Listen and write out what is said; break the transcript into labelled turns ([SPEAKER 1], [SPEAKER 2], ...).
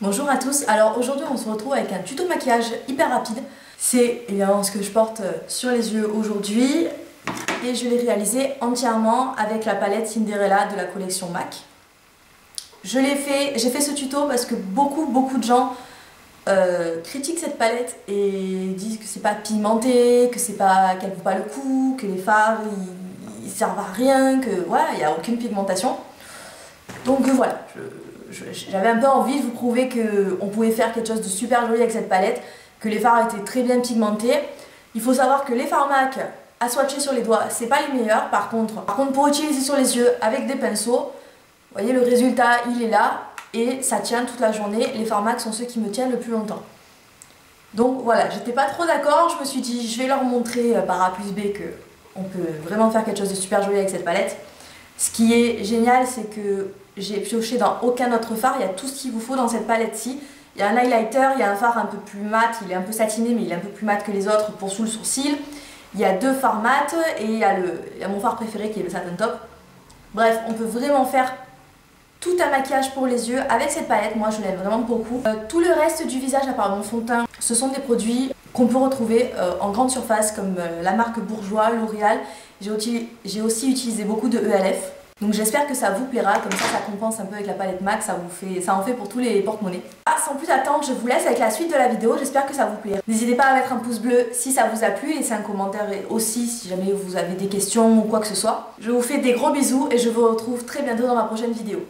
[SPEAKER 1] Bonjour à tous, alors aujourd'hui on se retrouve avec un tuto maquillage hyper rapide. C'est évidemment ce que je porte sur les yeux aujourd'hui et je l'ai réalisé entièrement avec la palette Cinderella de la collection MAC. J'ai fait ce tuto parce que beaucoup de gens critiquent cette palette et disent que c'est pas pigmenté, qu'elle vaut pas le coup, que les fards ils servent à rien, que voilà, il n'y a aucune pigmentation. Donc voilà, j'avais un peu envie de vous prouver qu'on pouvait faire quelque chose de super joli avec cette palette, que les fards étaient très bien pigmentés. Il faut savoir que les fards MAC à swatcher sur les doigts, c'est pas les meilleurs. Par contre, pour utiliser sur les yeux avec des pinceaux, vous voyez le résultat, il est là et ça tient toute la journée. Les fards MAC sont ceux qui me tiennent le plus longtemps. Donc voilà, j'étais pas trop d'accord, je me suis dit je vais leur montrer par A plus B qu'on peut vraiment faire quelque chose de super joli avec cette palette. Ce qui est génial, c'est que j'ai pioché dans aucun autre fard, il y a tout ce qu'il vous faut dans cette palette-ci. Il y a un highlighter, il y a un fard un peu plus mat, il est un peu satiné mais il est un peu plus mat que les autres pour sous le sourcil. Il y a deux fards mat et il y a mon fard préféré qui est le Satin Top. Bref, on peut vraiment faire tout un maquillage pour les yeux avec cette palette, moi je l'aime vraiment beaucoup. Tout le reste du visage à part mon fond de teint, ce sont des produits qu'on peut retrouver en grande surface comme la marque Bourjois, L'Oréal. J'ai aussi utilisé beaucoup de ELF. Donc j'espère que ça vous plaira, comme ça compense un peu avec la palette MAC, ça en fait pour tous les porte-monnaies. Sans plus attendre, je vous laisse avec la suite de la vidéo, j'espère que ça vous plaira. N'hésitez pas à mettre un pouce bleu si ça vous a plu, laissez un commentaire aussi si jamais vous avez des questions ou quoi que ce soit. Je vous fais des gros bisous et je vous retrouve très bientôt dans ma prochaine vidéo.